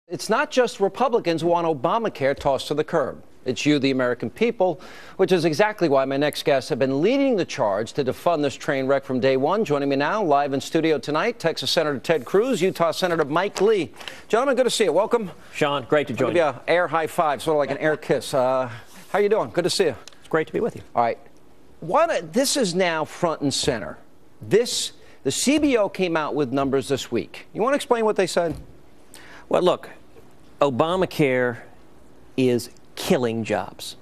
It's not just Republicans who want Obamacare tossed to the curb. It's you, the American people, which is exactly why my next guests have been leading the charge to defund this train wreck from day one. Joining me now, live in studio tonight, Texas Senator Ted Cruz, Utah Senator Mike Lee. Gentlemen, good to see you. Welcome. Sean, great to join you. I'll give you an air high five, sort of like an air kiss. How you doing? Good to see you. It's great to be with you. All right. This is now front and center. The CBO came out with numbers this week. You want to explain what they said? Well, look, Obamacare is killing jobs.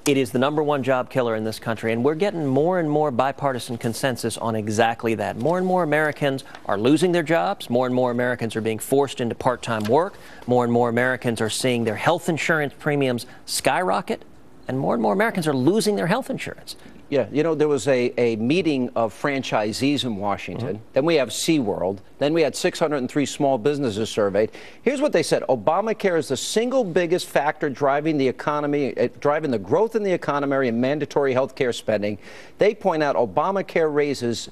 It is the #1 job killer in this country, and we're getting more and more bipartisan consensus on exactly that. More and more Americans are losing their jobs. More and more Americans are being forced into part-time work. More and more Americans are seeing their health insurance premiums skyrocket, and more Americans are losing their health insurance. Yeah, you know, there was a meeting of franchisees in Washington. Then we have SeaWorld. Then we had 603 small businesses surveyed. Here's what they said. Obamacare is the single biggest factor driving the economy, driving the growth in the economy and mandatory health care spending. They point out Obamacare raises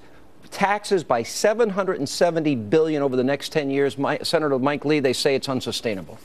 taxes by $770 billion over the next 10 years. Senator Mike Lee, they say it's unsustainable.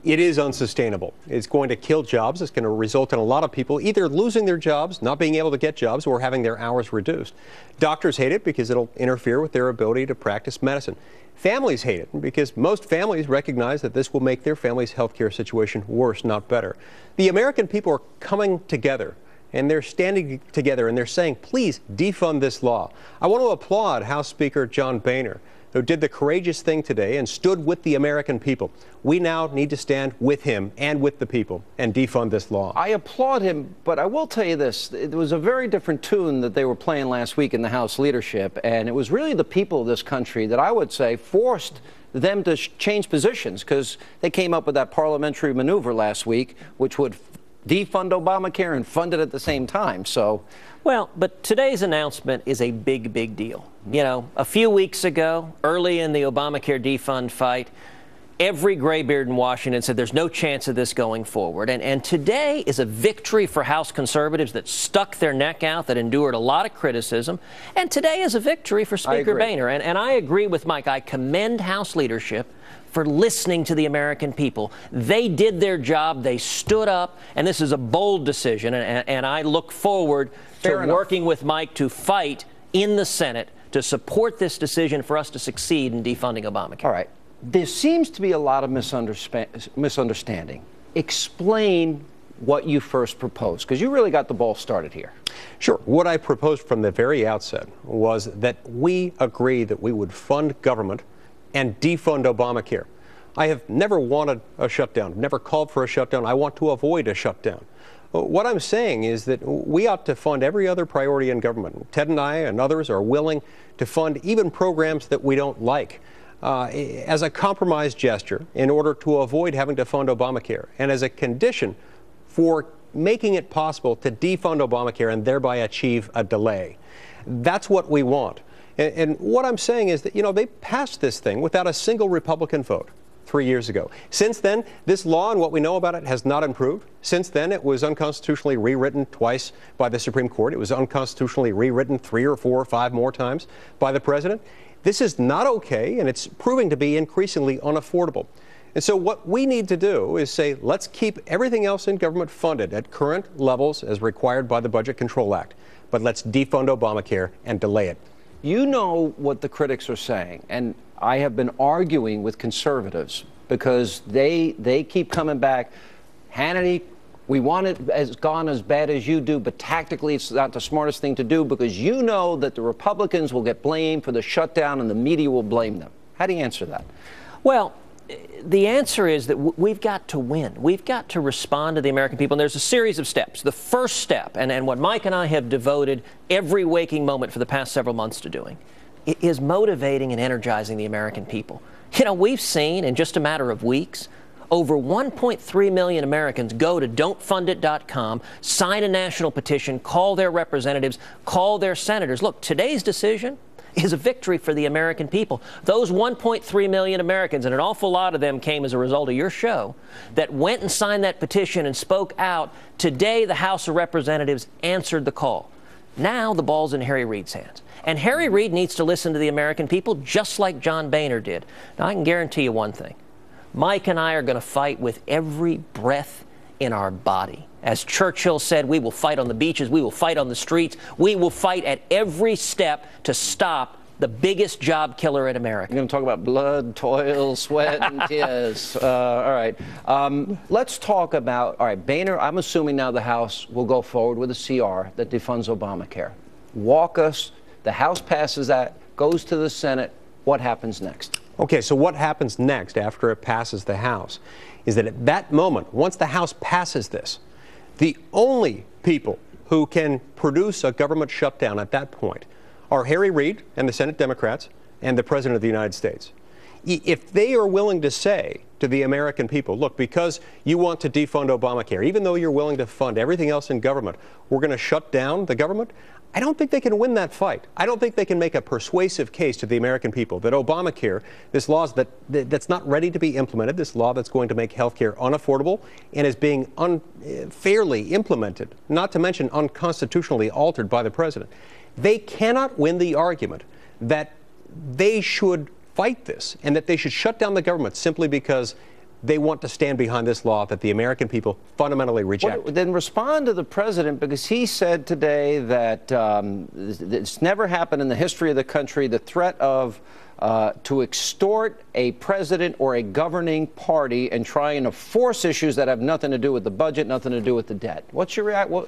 It is unsustainable. It's going to kill jobs. It's going to result in a lot of people either losing their jobs, not being able to get jobs, or having their hours reduced. Doctors hate it because it'll interfere with their ability to practice medicine. Families hate it because most families recognize that this will make their family's health care situation worse, not better. The American people are coming together, and they're standing together, and they're saying, please defund this law. I want to applaud House Speaker John Boehner, who did the courageous thing today and stood with the American people. We now need to stand with him and with the people and defund this law. I applaud him, but I will tell you this. It was a very different tune that they were playing last week in the House leadership, and it was really the people of this country that I would say forced them to change positions, because they came up with that parliamentary maneuver last week, which would defund Obamacare and fund it at the same time. So, well, but today's announcement is a big deal. You know, a few weeks ago, early in the Obamacare defund fight, every graybeard in Washington said there's no chance of this going forward. And today is a victory for House conservatives that stuck their neck out, that endured a lot of criticism. And today is a victory for Speaker Boehner. And I agree with Mike. I commend House leadership for listening to the American people. They did their job. They stood up. And this is a bold decision. And I look forward to working with Mike to fight in the Senate to support this decision for us to succeed in defunding Obamacare. All right. There seems to be a lot of misunderstanding. Explain what you first proposed, because you really got the ball started here. Sure. What I proposed from the very outset was that we agree that we would fund government and defund Obamacare. I have never wanted a shutdown, never called for a shutdown. I want to avoid a shutdown. What I'm saying is that we ought to fund every other priority in government. Ted and I and others are willing to fund even programs that we don't like as a compromise gesture in order to avoid having to fund Obamacare, and as a condition for making it possible to defund Obamacare and thereby achieve a delay. That's what we want. And what I'm saying is that, you know, they passed this thing without a single Republican vote 3 years ago. Since then, this law and what we know about it has not improved. Since then, it was unconstitutionally rewritten twice by the Supreme Court. It was unconstitutionally rewritten 3 or 4 or 5 more times by the president. This is not okay, and it's proving to be increasingly unaffordable. And so what we need to do is say, let's keep everything else in government funded at current levels as required by the Budget Control Act, but let's defund Obamacare and delay it. You know what the critics are saying, and I have been arguing with conservatives because they keep coming back. Hannity, we want it as gone as bad as you do, but tactically it's not the smartest thing to do, because you know that the Republicans will get blamed for the shutdown and the media will blame them. How do you answer that? Well, the answer is that we've got to win. We've got to respond to the American people, and there's a series of steps. The first step, and what Mike and I have devoted every waking moment for the past several months to doing, is motivating and energizing the American people. You know, we've seen in just a matter of weeks over 1.3 million Americans go to don'tfundit.com, sign a national petition, call their representatives, call their senators. Look, today's decision is a victory for the American people. Those 1.3 million Americans, and an awful lot of them came as a result of your show, that went and signed that petition and spoke out, today the House of Representatives answered the call. Now the ball's in Harry Reid's hands. And Harry Reid needs to listen to the American people just like John Boehner did. Now, I can guarantee you one thing. Mike and I are going to fight with every breath in our body. As Churchill said, we will fight on the beaches, we will fight on the streets, we will fight at every step to stop the biggest job killer in America. You're going to talk about blood, toil, sweat, and tears. All right. Let's talk about, all right, Boehner, I'm assuming now the House will go forward with a CR that defunds Obamacare. Walk us, the House passes that, goes to the Senate. What happens next? Okay, so what happens next after it passes the House is that at that moment, once the House passes this, the only people who can produce a government shutdown at that point are Harry Reid and the Senate Democrats and the President of the United States. If they are willing to say to the American people, look, because you want to defund Obamacare, even though you're willing to fund everything else in government, we're going to shut down the government, I don't think they can win that fight. I don't think they can make a persuasive case to the American people that Obamacare, this law that's not ready to be implemented, this law that's going to make health care unaffordable and is being unfairly implemented, not to mention unconstitutionally altered by the president. They cannot win the argument that they should fight this and that they should shut down the government simply because they want to stand behind this law that the American people fundamentally reject. Well, then respond to the president, because he said today that it's never happened in the history of the country, the threat of to extort a president or a governing party and trying to force issues that have nothing to do with the budget, nothing to do with the debt. What's your reaction?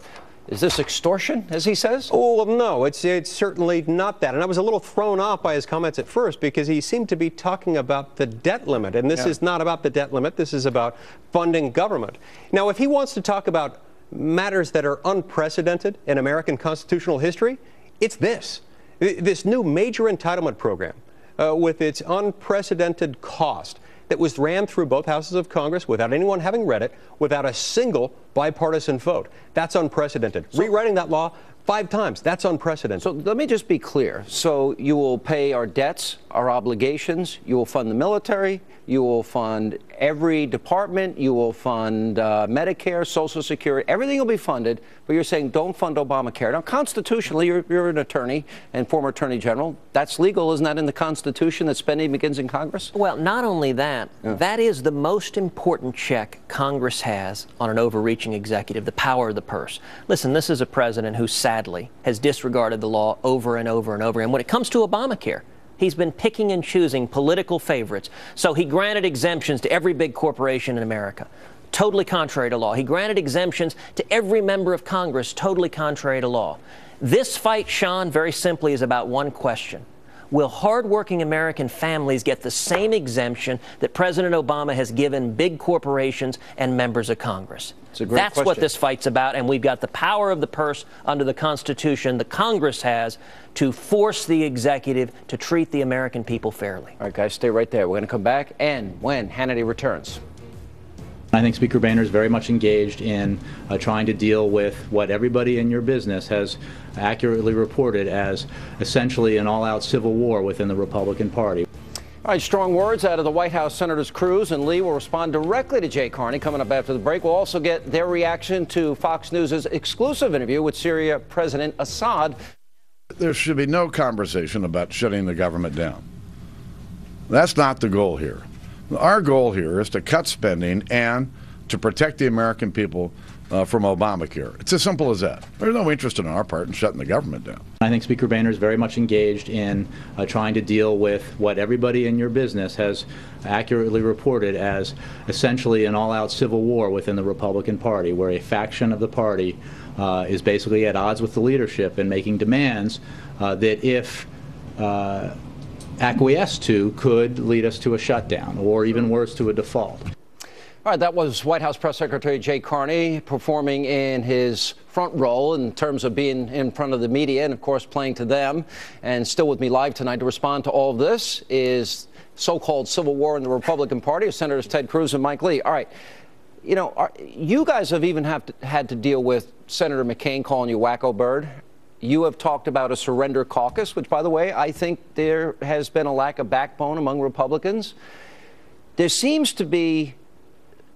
Is this extortion, as he says? Oh, well, no, it's certainly not that. And I was a little thrown off by his comments at first because he seemed to be talking about the debt limit. And this is not about the debt limit. This is about funding government. Now, if he wants to talk about matters that are unprecedented in American constitutional history, it's this new major entitlement program with its unprecedented cost that was rammed through both houses of Congress without anyone having read it, without a single bipartisan vote. That's unprecedented. Rewriting that law 5 times, that's unprecedented. So let me just be clear. So you will pay our debts, our obligations, you will fund the military, you will fund every department, you will fund Medicare, Social Security, everything will be funded, but you're saying don't fund Obamacare. Now, constitutionally, you're an attorney and former attorney general. That's legal. Isn't that in the Constitution that spending begins in Congress? Well, not only that, that is the most important check Congress has on an overreaching executive, the power of the purse. Listen, this is a president who sadly has disregarded the law over and over and over again. When it comes to Obamacare, he's been picking and choosing political favorites. So he granted exemptions to every big corporation in America, totally contrary to law. He granted exemptions to every member of Congress, totally contrary to law. This fight, Sean, very simply is about one question. Will hardworking American families get the same exemption that President Obama has given big corporations and members of Congress? That's what this fight's about, and we've got the power of the purse under the Constitution the Congress has to force the executive to treat the American people fairly. All right, guys, stay right there. We're going to come back, and when Hannity returns. I think Speaker Boehner is very much engaged in trying to deal with what everybody in your business has accurately reported as essentially an all-out civil war within the Republican Party. All right, strong words out of the White House. Senators Cruz and Lee will respond directly to Jay Carney coming up after the break. We'll also get their reaction to Fox News' exclusive interview with Syria President Assad. There should be no conversation about shutting the government down. That's not the goal here. Our goal here is to cut spending and to protect the American people from Obamacare. It's as simple as that. There's no interest on our part in shutting the government down. I think Speaker Boehner is very much engaged in trying to deal with what everybody in your business has accurately reported as essentially an all-out civil war within the Republican Party, where a faction of the party is basically at odds with the leadership and making demands that if acquiesced to could lead us to a shutdown or even worse, to a default. All right, that was White House Press Secretary Jay Carney performing in his front role in terms of being in front of the media and, of course, playing to them. And still with me live tonight to respond to all of this is so-called civil war in the Republican Party of Senators Ted Cruz and Mike Lee. All right, you know, you guys have even had to deal with Senator McCain calling you wacko bird. You have talked about a surrender caucus, which, by the way, I think there has been a lack of backbone among Republicans. There seems to be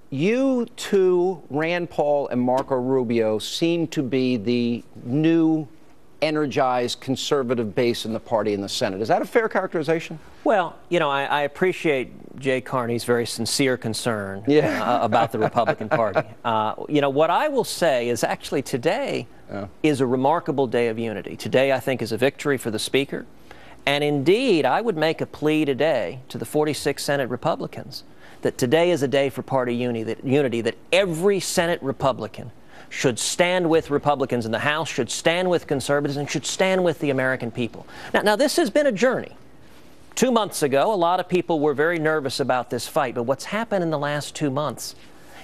you two, Rand Paul and Marco Rubio, seem to be the new energized conservative base in the party in the Senate. Is that a fair characterization? Well, you know, I appreciate Jay Carney's very sincere concern about the Republican Party. You know, what I will say is actually today is a remarkable day of unity. Today, I think, is a victory for the Speaker. And indeed, I would make a plea today to the 46 Senate Republicans that today is a day for party unity, that every Senate Republican should stand with Republicans in the House, should stand with conservatives, and should stand with the American people. Now this has been a journey. 2 months ago, a lot of people were very nervous about this fight, but what's happened in the last 2 months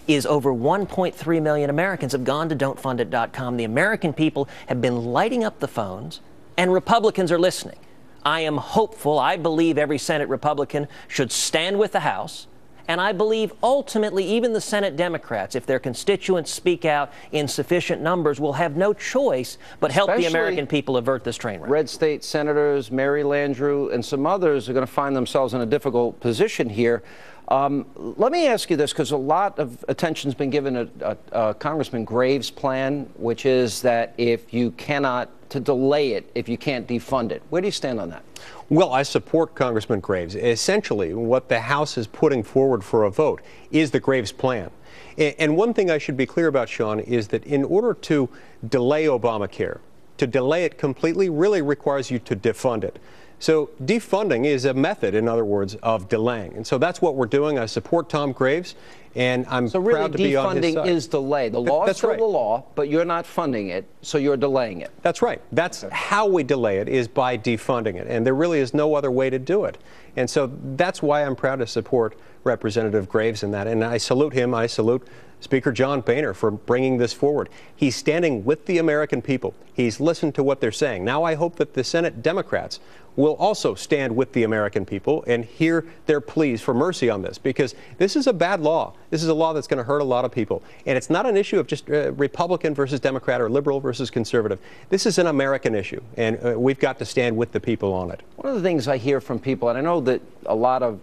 is over 1.3 million Americans have gone to don'tfundit.com. The American people have been lighting up the phones, and Republicans are listening. I am hopeful. I believe every Senate Republican should stand with the House. And I believe ultimately even the Senate Democrats, if their constituents speak out in sufficient numbers, will have no choice but help the American people avert this train wreck. Red state senators, Mary Landrieu, and some others are going to find themselves in a difficult position here. Let me ask you this, because a lot of attention's been given to Congressman Graves' plan, which is that if you cannot, to delay it if you can't defund it. Where do you stand on that? Well, I support Congressman Graves. Essentially, what the House is putting forward for a vote is the Graves plan. And one thing I should be clear about, Sean, is that in order to delay Obamacare, to delay it completely really requires you to defund it. So defunding is a method, in other words, of delaying. And so that's what we're doing. I support Tom Graves, and I'm proud to be on his side. So really defunding is delay. The law is still the law, but you're not funding it, so you're delaying it. That's right. That's how we delay it, is by defunding it. And there really is no other way to do it. And so that's why I'm proud to support Representative Graves in that. And I salute him. I salute Speaker John Boehner for bringing this forward. He's standing with the American people. He's listened to what they're saying. Now I hope that the Senate Democrats will also stand with the American people and hear their pleas for mercy on this, because this is a bad law. This is a law that's going to hurt a lot of people. And it's not an issue of just Republican versus Democrat or liberal versus conservative. This is an American issue, and we've got to stand with the people on it. One of the things I hear from people, and I know that a lot of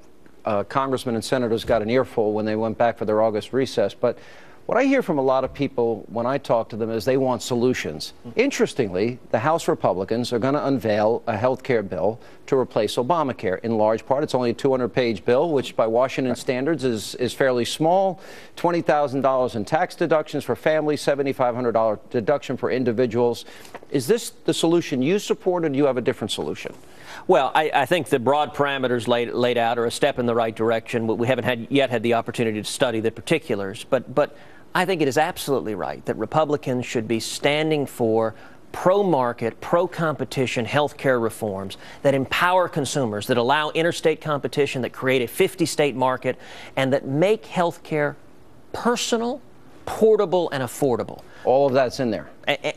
congressmen and senators got an earful when they went back for their August recess, but what I hear from a lot of people when I talk to them is they want solutions. Interestingly, the House Republicans are going to unveil a health care bill to replace Obamacare. In large part, it's only a 200-page bill, which by Washington standards is fairly small. $20,000 in tax deductions for families, $7,500 deduction for individuals. Is this the solution you support, or do you have a different solution? Well, I think the broad parameters laid out are a step in the right direction. We haven't yet had the opportunity to study the particulars, but I think it is absolutely right that Republicans should be standing for pro-market, pro-competition health care reforms that empower consumers, that allow interstate competition, that create a 50-state market, and that make health care personal, portable, and affordable. All of that's in there.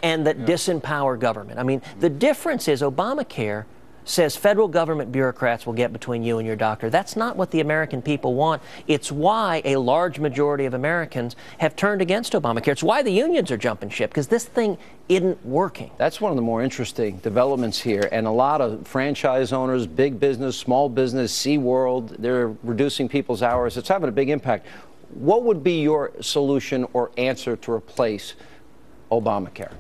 And that disempower government. I mean, the difference is Obamacare says federal government bureaucrats will get between you and your doctor. That's not what the American people want. It's why a large majority of Americans have turned against Obamacare. It's why the unions are jumping ship, because this thing isn't working. That's one of the more interesting developments here. And a lot of franchise owners, big business, small business, SeaWorld, they're reducing people's hours. It's having a big impact. What would be your solution or answer to replace Obamacare?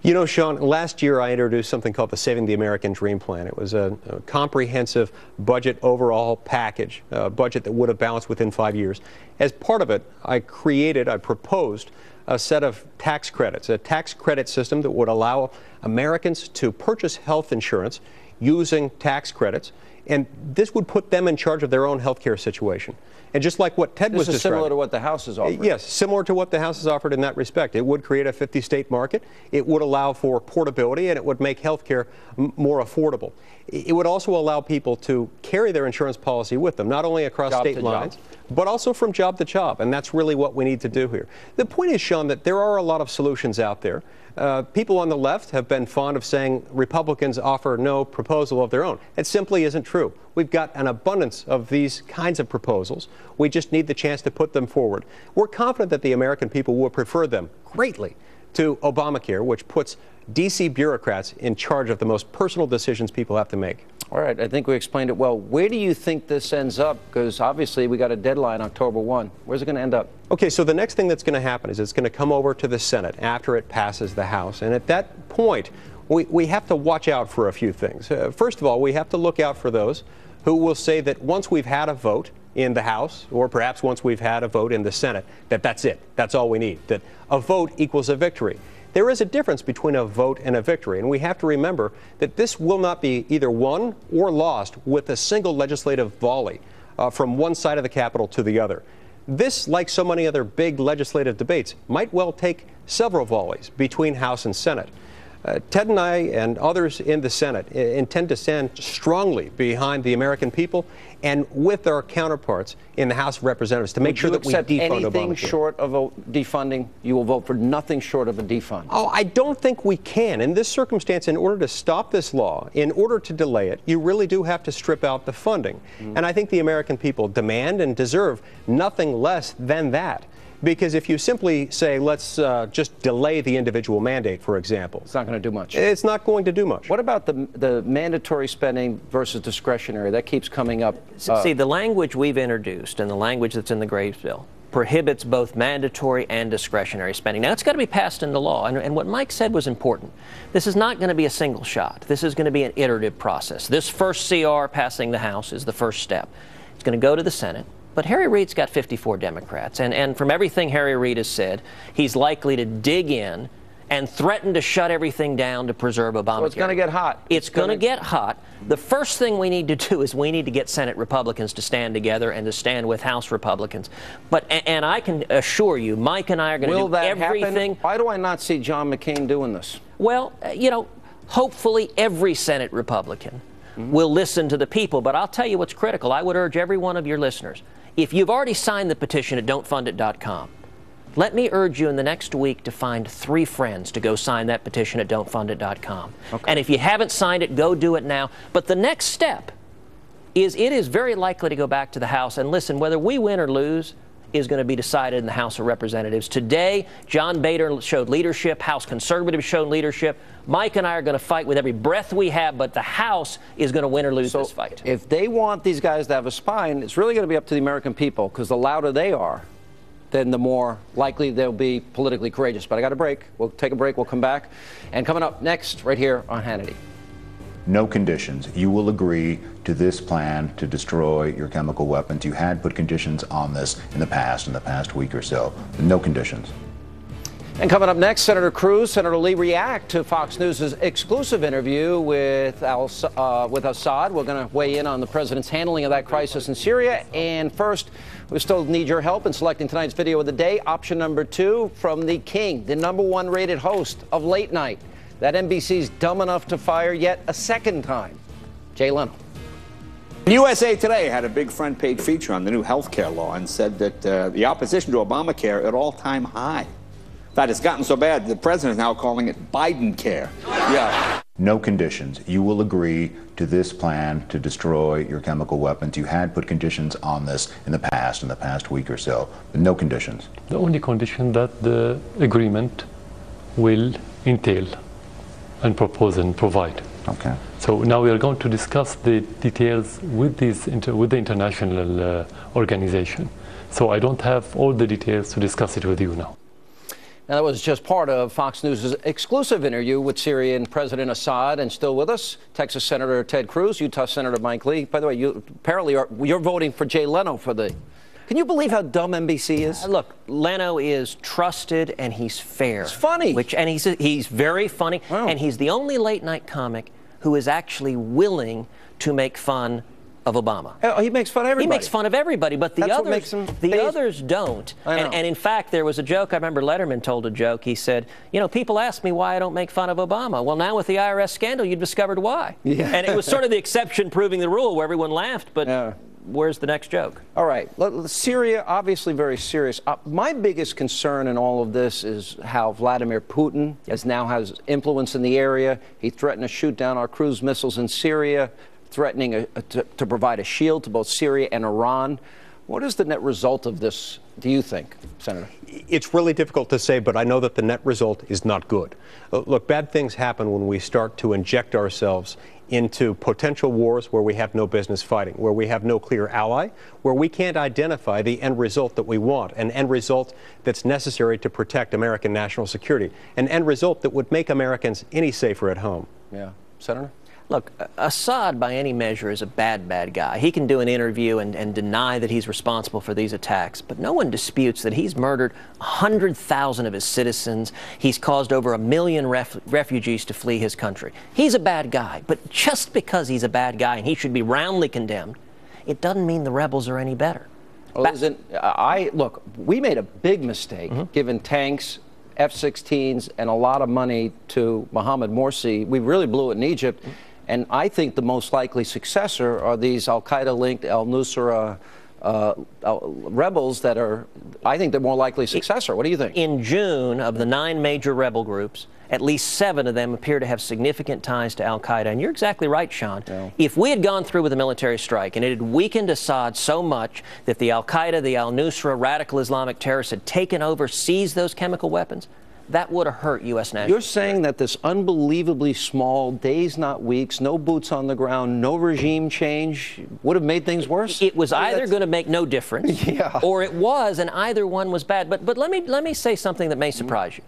You know, Sean, last year I introduced something called the Saving the American Dream Plan. It was a comprehensive budget overhaul package, a budget that would have balanced within 5 years. As part of it, I proposed a set of tax credits, a tax credit system that would allow Americans to purchase health insurance using tax credits, and this would put them in charge of their own health care situation. And just like what Ted was describing. This is similar to what the House has offered. Yes, similar to what the House has offered in that respect. It would create a 50-state market. It would allow for portability, and it would make health care more affordable. It would also allow people to carry their insurance policy with them, not only across state lines, but also from job to job. And that's really what we need to do here. The point is, Sean, that there are a lot of solutions out there. People on the left have been fond of saying Republicans offer no proposal of their own. It simply isn't true. We've got an abundance of these kinds of proposals. We just need the chance to put them forward. We're confident that the American people will prefer them greatly to Obamacare, which puts D.C. bureaucrats in charge of the most personal decisions people have to make. All right, I think we explained it well. Where do you think this ends up? Because obviously we got a deadline October 1. Where's it going to end up? Okay, so the next thing that's going to happen is it's going to come over to the Senate after it passes the House. And at that point, we have to watch out for a few things. First of all, we have to look out for those who will say that once we've had a vote in the House, or perhaps once we've had a vote in the Senate, that's it. That's all we need. That a vote equals a victory. There is a difference between a vote and a victory, and we have to remember that this will not be either won or lost with a single legislative volley from one side of the Capitol to the other. This, like so many other big legislative debates, might well take several volleys between House and Senate. Ted and I and others in the Senate intend to stand strongly behind the American people and with our counterparts in the House of Representatives to make sure that we defund Obamacare. Anything short of a defunding? You will vote for nothing short of a defund? Oh, I don't think we can. In this circumstance, in order to stop this law, in order to delay it, you really do have to strip out the funding. And I think the American people demand and deserve nothing less than that. Because if you simply say, let's just delay the individual mandate, for example. It's not going to do much. It's not going to do much. What about the mandatory spending versus discretionary? That keeps coming up. See, the language we've introduced and the language that's in the Graves bill prohibits both mandatory and discretionary spending. Now, it's got to be passed into law. And what Mike said was important. This is not going to be a single shot. This is going to be an iterative process. This first CR passing the House is the first step. It's going to go to the Senate. But Harry Reid's got 54 Democrats, and from everything Harry Reid has said, he's likely to dig in and threaten to shut everything down to preserve Obamacare. Well, it's going to get hot. It's going to get hot. The first thing we need to do is we need to get Senate Republicans to stand together and to stand with House Republicans. And I can assure you, Mike and I are going to do everything. Happen? Why do I not see John McCain doing this? Well, you know, hopefully every Senate Republican will listen to the people. But I'll tell you what's critical. I would urge every one of your listeners, if you've already signed the petition at don'tfundit.com, let me urge you in the next week to find 3 friends to go sign that petition at don'tfundit.com. Okay. And if you haven't signed it, go do it now. But the next step is it is very likely to go back to the House. And listen, whether we win or lose is going to be decided in the House of Representatives. Today, John Boehner showed leadership. House conservatives showed leadership. Mike and I are going to fight with every breath we have, but the House is going to win or lose this fight. If they want these guys to have a spine, it's really going to be up to the American people, because the louder they are, then the more likely they'll be politically courageous. But I got a break. We'll take a break. We'll come back. And coming up next, right here on Hannity. No conditions. You will agree to this plan to destroy your chemical weapons. You had put conditions on this in the past week or so. No conditions. And coming up next, Senator Cruz, Senator Lee react to Fox News' exclusive interview with Assad. We're going to weigh in on the president's handling of that crisis in Syria. And first, we still need your help in selecting tonight's video of the day. Option number 2 from the king, the #1 rated host of Late Night. That NBC's dumb enough to fire yet a second time, Jay Leno. USA Today had a big front page feature on the new health care law and said that the opposition to Obamacare at all-time high. In fact, it's gotten so bad, the president is now calling it Biden care. Yeah. No conditions. You will agree to this plan to destroy your chemical weapons. You had put conditions on this in the past week or so. But no conditions. The only condition that the agreement will entail and propose and provide. Okay. So now we are going to discuss the details with the international organization. So I don't have all the details to discuss it with you now. Now, that was just part of Fox News' exclusive interview with Syrian President Assad. And still with us, Texas Senator Ted Cruz, Utah Senator Mike Lee. By the way, you're voting for Jay Leno for the... Can you believe how dumb NBC is? Look, Leno is trusted and he's fair. It's funny. And he's very funny. Wow. And he's the only late night comic who is actually willing to make fun of Obama. Oh, he makes fun of everybody. He makes fun of everybody, but the others don't. And in fact, there was a joke. I remember Letterman told a joke. He said, you know, people ask me why I don't make fun of Obama. Well, now with the IRS scandal, you discovered why. Yeah. And it was sort of the exception proving the rule where everyone laughed, but where's the next joke? All right. Syria, obviously very serious. My biggest concern in all of this is how Vladimir Putin now has influence in the area. He threatened to shoot down our cruise missiles in Syria, threatening to provide a shield to both Syria and Iran. What is the net result of this, do you think, Senator? It's really difficult to say, but I know that the net result is not good. Look, bad things happen when we start to inject ourselves into potential wars where we have no business fighting, where we have no clear ally, where we can't identify the end result that we want, an end result that's necessary to protect American national security, an end result that would make Americans any safer at home. Yeah. Senator? Look, Assad, by any measure, is a bad guy. He can do an interview and deny that he's responsible for these attacks, but no one disputes that he's murdered 100,000 of his citizens. He's caused over 1 million refugees to flee his country. He's a bad guy, but just because he's a bad guy and he should be roundly condemned, it doesn't mean the rebels are any better. Well, look, we made a big mistake giving tanks, F-16s, and a lot of money to Mohammed Morsi. We really blew it in Egypt. And I think the most likely successor are these al-Qaeda-linked al-Nusra rebels that are, I think they're more likely successor. What do you think? In June, of the 9 major rebel groups, at least 7 of them appear to have significant ties to al-Qaeda. And you're exactly right, Sean. Yeah. If we had gone through with a military strike and it had weakened Assad so much that the al-Qaeda, the al-Nusra, radical Islamic terrorists had taken over, seized those chemical weapons, that would have hurt U.S. national You're saying that this unbelievably small, days not weeks, no boots on the ground, no regime change would have made things worse? It was either going to make no difference, or it was, and either one was bad. But let me say something that may surprise you.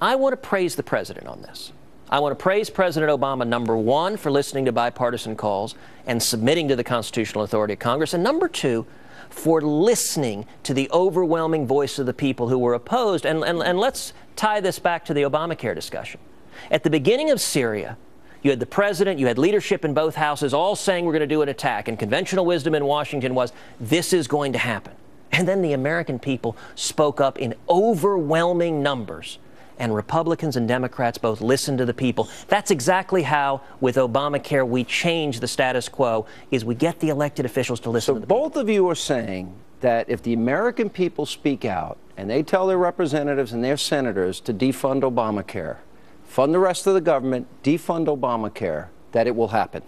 I want to praise the president on this. I want to praise President Obama, number 1, for listening to bipartisan calls and submitting to the constitutional authority of Congress, and number 2, for listening to the overwhelming voice of the people who were opposed. And let's tie this back to the Obamacare discussion. At the beginning of Syria, you had the president, you had leadership in both houses all saying we're going to do an attack, and conventional wisdom in Washington was this is going to happen. And then the American people spoke up in overwhelming numbers, and Republicans and Democrats both listened to the people. That's exactly how, with Obamacare, we change the status quo, is we get the elected officials to listen to the people. So both of you are saying that if the American people speak out and they tell their representatives and their senators to defund Obamacare, fund the rest of the government, defund Obamacare, that it will happen.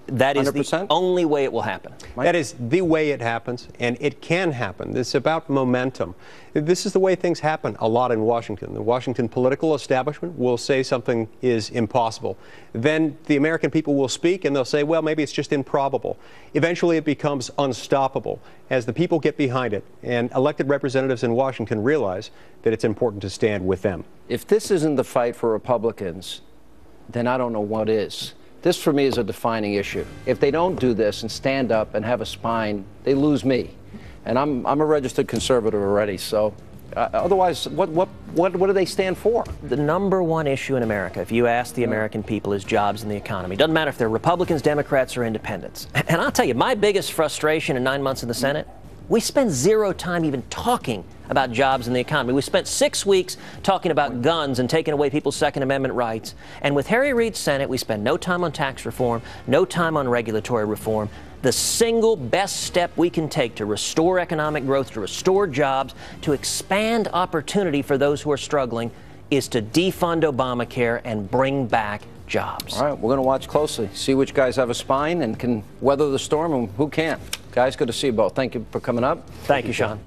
That is 100%? The only way it will happen. That is the way it happens, and it can happen. It's about momentum. This is the way things happen a lot in Washington. The Washington political establishment will say something is impossible. Then the American people will speak, and they'll say, well, maybe it's just improbable. Eventually, it becomes unstoppable as the people get behind it, and elected representatives in Washington realize that it's important to stand with them. If this isn't the fight for Republicans, then I don't know what is. This, for me, is a defining issue. If they don't do this and stand up and have a spine, they lose me. And I'm a registered conservative already, so otherwise, what do they stand for? The number 1 issue in America, if you ask the American people, is jobs and the economy. Doesn't matter if they're Republicans, Democrats, or independents. And I'll tell you, my biggest frustration in 9 months in the Senate, we spend 0 time even talking about jobs and the economy. We spent 6 weeks talking about guns and taking away people's Second Amendment rights. And with Harry Reid's Senate, we spend no time on tax reform, no time on regulatory reform. The single best step we can take to restore economic growth, to restore jobs, to expand opportunity for those who are struggling is to defund Obamacare and bring back jobs. All right, we're going to watch closely, see which guys have a spine and can weather the storm and who can't. Guys, good to see you both. Thank you for coming up. Thank you, Sean.